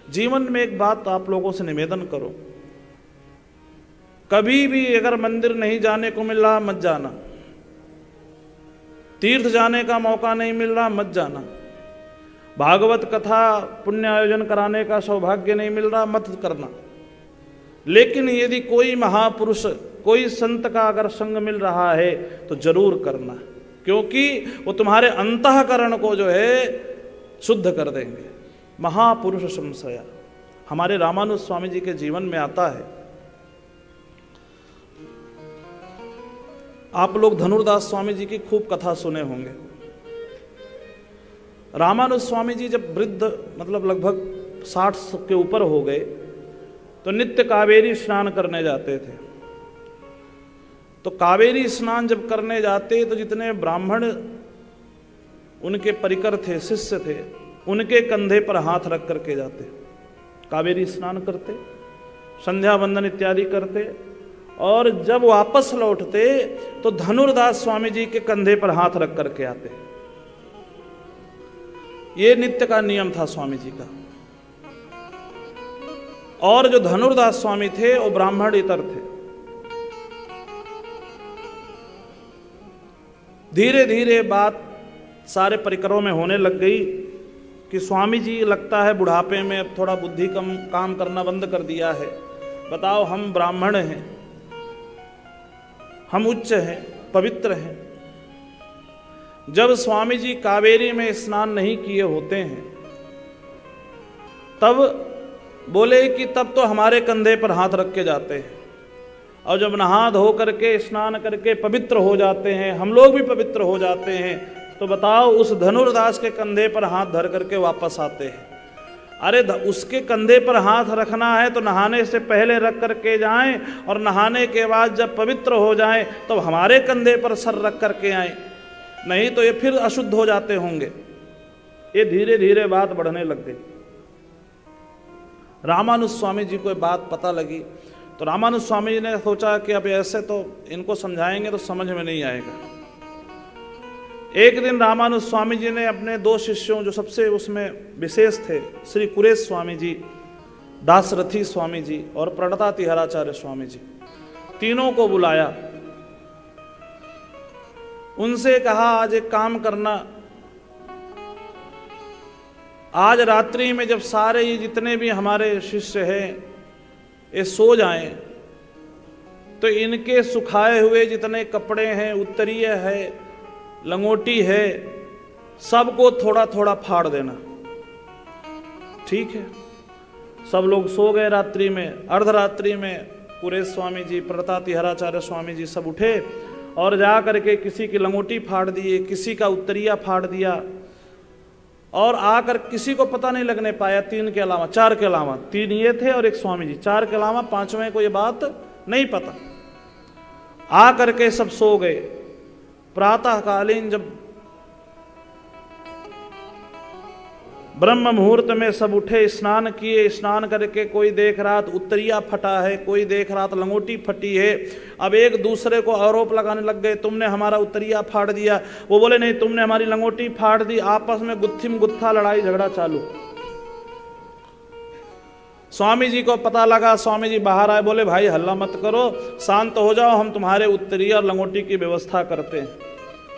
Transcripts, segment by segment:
जीवन में एक बात आप लोगों से निवेदन करो, कभी भी अगर मंदिर नहीं जाने को मिल रहा मत जाना, तीर्थ जाने का मौका नहीं मिल रहा मत जाना, भागवत कथा पुण्य आयोजन कराने का सौभाग्य नहीं मिल रहा मत करना। लेकिन यदि कोई महापुरुष कोई संत का अगर संग मिल रहा है तो जरूर करना, क्योंकि वो तुम्हारे अंतःकरण को जो है शुद्ध कर देंगे। महापुरुष संशया हमारे रामानुज स्वामी जी के जीवन में आता है। आप लोग धनुर्दास स्वामी जी की खूब कथा सुने होंगे। रामानुज स्वामी जी जब वृद्ध मतलब लगभग 60 के ऊपर हो गए तो नित्य कावेरी स्नान करने जाते थे। तो कावेरी स्नान जब करने जाते तो जितने ब्राह्मण उनके परिकर थे, शिष्य थे, उनके कंधे पर हाथ रख करके जाते, कावेरी स्नान करते, संध्या वंदन इत्यादि करते, और जब वापस लौटते तो धनुर्दास स्वामी जी के कंधे पर हाथ रख करके आते। ये नित्य का नियम था स्वामी जी का। और जो धनुर्दास स्वामी थे वो ब्राह्मणेतर थे। धीरे धीरे बात सारे परिकरों में होने लग गई कि स्वामी जी लगता है बुढ़ापे में अब थोड़ा बुद्धि कम काम करना बंद कर दिया है। बताओ, हम ब्राह्मण हैं, हम उच्च हैं, पवित्र हैं। जब स्वामी जी कावेरी में स्नान नहीं किए होते हैं तब बोले कि तब तो हमारे कंधे पर हाथ रख के जाते हैं, और जब नहा धो करके स्नान करके पवित्र हो जाते हैं, हम लोग भी पवित्र हो जाते हैं, तो बताओ उस धनुर्दास के कंधे पर हाथ धर करके वापस आते हैं। अरे उसके कंधे पर हाथ रखना है तो नहाने से पहले रख करके जाएं, और नहाने के बाद जब पवित्र हो जाएं तो हमारे कंधे पर सर रख करके आएं, नहीं तो ये फिर अशुद्ध हो जाते होंगे। ये धीरे धीरे बात बढ़ने लग गई। रामानुज स्वामी जी को बात पता लगी तो रामानुज स्वामी जी ने सोचा कि अब ऐसे तो इनको समझाएंगे तो समझ में नहीं आएगा। एक दिन रामानुज स्वामी जी ने अपने 2 शिष्यों जो सबसे उसमें विशेष थे, श्री कुरेश स्वामी जी, दासरथी स्वामी जी और प्रणतातिहराचार्य स्वामी जी, तीनों को बुलाया। उनसे कहा आज एक काम करना, आज रात्रि में जब सारे ये जितने भी हमारे शिष्य हैं ये सो जाएं तो इनके सुखाए हुए जितने कपड़े हैं, उत्तरीय है, लंगोटी है, सबको थोड़ा थोड़ा फाड़ देना। ठीक है। सब लोग सो गए रात्रि में। अर्धरात्रि में कुरेश स्वामी जी, प्रणतातिहराचार्य स्वामी जी सब उठे और जा करके किसी की लंगोटी फाड़ दिए, किसी का उत्तरीया फाड़ दिया, और आकर किसी को पता नहीं लगने पाया, 3 के अलावा, 4 के अलावा, 3 ये थे और एक स्वामी जी, 4 के अलावा 5वें को ये बात नहीं पता। आ करके सब सो गए। प्रातःकालीन जब ब्रह्म मुहूर्त में सब उठे, स्नान किए, स्नान करके कोई देख रहा तो उत्तरिया फटा है, कोई देख रहा तो लंगोटी फटी है। अब एक दूसरे को आरोप लगाने लग गए, तुमने हमारा उत्तरिया फाड़ दिया, वो बोले नहीं तुमने हमारी लंगोटी फाड़ दी। आपस में गुत्थी में गुत्था लड़ाई झगड़ा चालू। स्वामी जी को पता लगा, स्वामी जी बाहर आए, बोले भाई हल्ला मत करो, शांत हो जाओ, हम तुम्हारे उत्तरिया और लंगोटी की व्यवस्था करते हैं।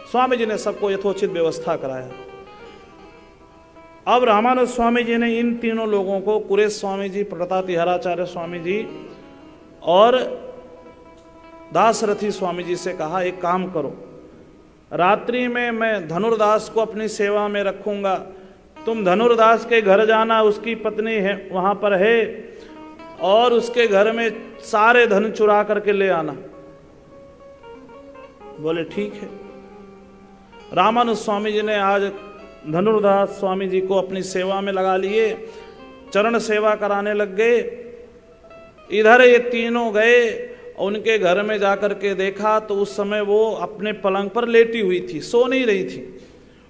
स्वामी जी ने सबको यथोचित व्यवस्था कराया। अब रामानुज स्वामी जी ने इन तीनों लोगों को, कुरेश स्वामी जी, प्रणतातिहराचार्य स्वामी जी और दासरथी स्वामी जी से कहा एक काम करो, रात्रि में मैं धनुर्दास को अपनी सेवा में रखूंगा, तुम धनुर्दास के घर जाना, उसकी पत्नी है वहाँ पर है, और उसके घर में सारे धन चुरा करके ले आना। बोले ठीक है। रामानुज स्वामी जी ने आज धनुर्दास स्वामी जी को अपनी सेवा में लगा लिए, चरण सेवा कराने लग गए। इधर ये तीनों गए, उनके घर में जाकर के देखा तो उस समय वो अपने पलंग पर लेटी हुई थी, सो नहीं रही थी।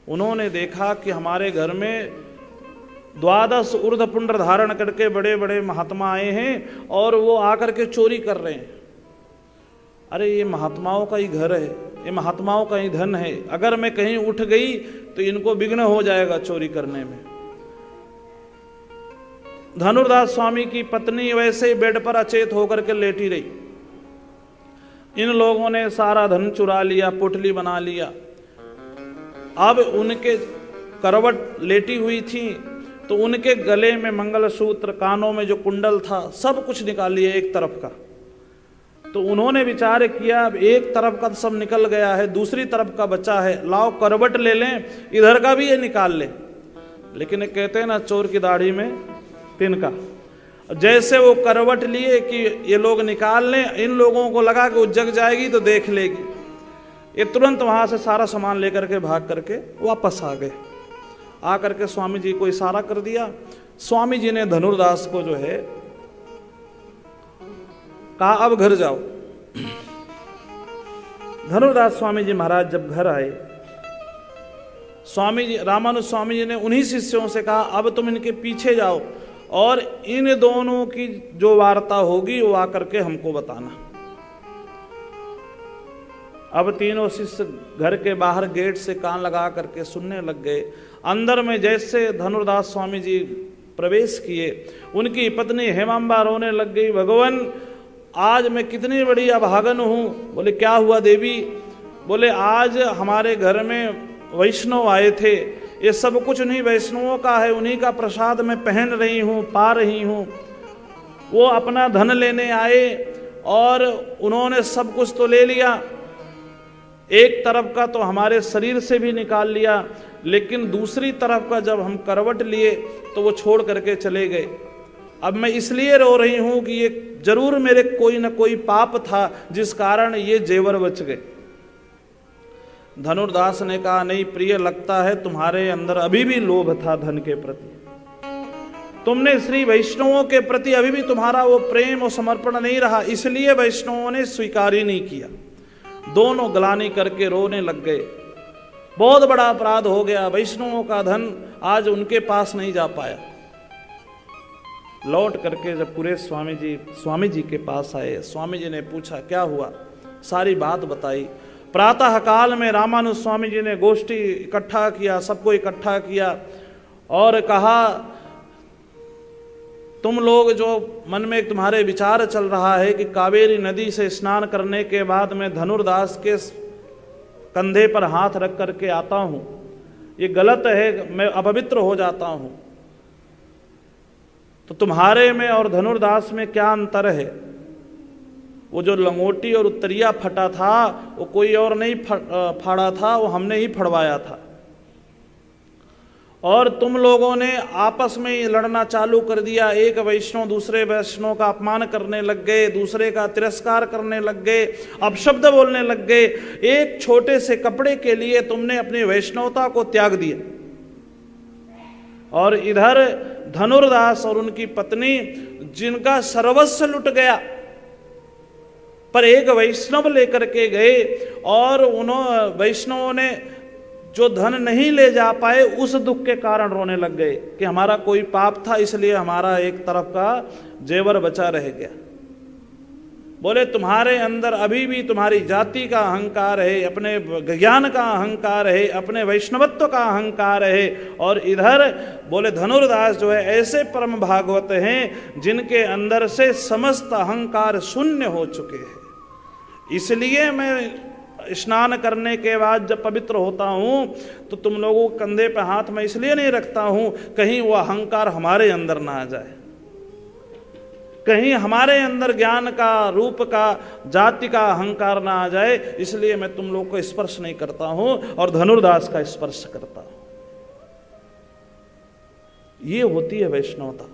उन्होंने देखा कि हमारे घर में 12 ऊर्ध्वपुंड धारण करके बड़े बड़े महात्मा आए हैं और वो आकर के चोरी कर रहे हैं। अरे ये महात्माओं का ही घर है, ये महात्माओं का ही धन है, अगर मैं कहीं उठ गई तो इनको विघ्न हो जाएगा चोरी करने में। धनुर्दास स्वामी की पत्नी वैसे ही बेड पर अचेत होकर के लेटी रही। इन लोगों ने सारा धन चुरा लिया, पुटली बना लिया। अब उनके करवट लेटी हुई थी तो उनके गले में मंगलसूत्र, कानों में जो कुंडल था, सब कुछ निकाल लिया एक तरफ का। तो उन्होंने विचार किया अब एक तरफ का सब निकल गया है, दूसरी तरफ का बचा है, लाओ करवट ले लें, इधर का भी ये निकाल ले। लेकिन कहते हैं ना, चोर की दाढ़ी में तिनका। जैसे वो करवट लिए कि ये लोग निकाल लें, इन लोगों को लगा कि वो जग जाएगी तो देख लेगी। ये तुरंत वहां से सारा सामान लेकर के भाग करके वापस आ गए। आकर के स्वामी जी को इशारा कर दिया। स्वामी जी ने धनुर्दास को जो है कहा अब घर जाओ। धनुर्दास स्वामी जी महाराज जब घर आए, स्वामी जी रामानुज स्वामी जी ने उन्हीं शिष्यों से कहा अब तुम इनके पीछे जाओ और इन दोनों की जो वार्ता होगी वो आकर के हमको बताना। अब तीनों शिष्य घर के बाहर गेट से कान लगा करके सुनने लग गए। अंदर में जैसे धनुर्दास स्वामी जी प्रवेश किए, उनकी पत्नी हेमांबा रोने लग गई, भगवान आज मैं कितनी बड़ी अभागन हूँ। बोले क्या हुआ देवी? बोले आज हमारे घर में वैष्णव आए थे, ये सब कुछ उन्हीं वैष्णवों का है, उन्हीं का प्रसाद मैं पहन रही हूँ, पा रही हूँ। वो अपना धन लेने आए और उन्होंने सब कुछ तो ले लिया, एक तरफ का तो हमारे शरीर से भी निकाल लिया, लेकिन दूसरी तरफ का जब हम करवट लिए तो वो छोड़ करके चले गए। अब मैं इसलिए रो रही हूं कि ये जरूर मेरे कोई न कोई पाप था जिस कारण ये जेवर बच गए। धनुर्दास ने कहा नहीं प्रिय, लगता है तुम्हारे अंदर अभी भी लोभ था धन के प्रति, तुमने श्री वैष्णवों के प्रति अभी भी तुम्हारा वो प्रेम और समर्पण नहीं रहा, इसलिए वैष्णवों ने स्वीकार ही नहीं किया। दोनों गलानी करके रोने लग गए। बहुत बड़ा अपराध हो गया, वैष्णवों का धन आज उनके पास नहीं जा पाया। लौट करके जब पूरे स्वामी जी के पास आए, स्वामी जी ने पूछा क्या हुआ, सारी बात बताई। प्रातः काल में रामानुज स्वामी जी ने गोष्ठी इकट्ठा किया, सबको इकट्ठा किया और कहा तुम लोग जो मन में तुम्हारे विचार चल रहा है कि कावेरी नदी से स्नान करने के बाद मैं धनुर्दास के कंधे पर हाथ रख करके आता हूँ, ये गलत है, मैं अपवित्र हो जाता हूँ। तो तुम्हारे में और धनुर्दास में क्या अंतर है? वो जो लंगोटी और उत्तरिया फटा था वो कोई और नहीं फाड़ा था, वो हमने ही फड़वाया था। और तुम लोगों ने आपस में लड़ना चालू कर दिया, एक वैष्णव दूसरे वैष्णव का अपमान करने लग गए, दूसरे का तिरस्कार करने लग गए, अपशब्द बोलने लग गए। एक छोटे से कपड़े के लिए तुमने अपनी वैष्णवता को त्याग दिया। और इधर धनुर्दास और उनकी पत्नी जिनका सर्वस्व लुट गया, पर एक वैष्णव लेकर के गए और उन्होंने वैष्णवों ने जो धन नहीं ले जा पाए उस दुख के कारण रोने लग गए कि हमारा कोई पाप था इसलिए हमारा एक तरफ का जेवर बचा रह गया। बोले तुम्हारे अंदर अभी भी तुम्हारी जाति का अहंकार है, अपने ज्ञान का अहंकार है, अपने वैष्णवत्व का अहंकार है। और इधर बोले धनुर्दास जो है ऐसे परम भागवत हैं जिनके अंदर से समस्त अहंकार शून्य हो चुके हैं। इसलिए मैं स्नान करने के बाद जब पवित्र होता हूँ तो तुम लोगों को कंधे पे हाथ में इसलिए नहीं रखता हूँ कहीं वो अहंकार हमारे अंदर ना आ जाए, कहीं हमारे अंदर ज्ञान का, रूप का, जाति का अहंकार ना आ जाए, इसलिए मैं तुम लोग को स्पर्श नहीं करता हूं और धनुर्दास का स्पर्श करता हूं। ये होती है वैष्णवता।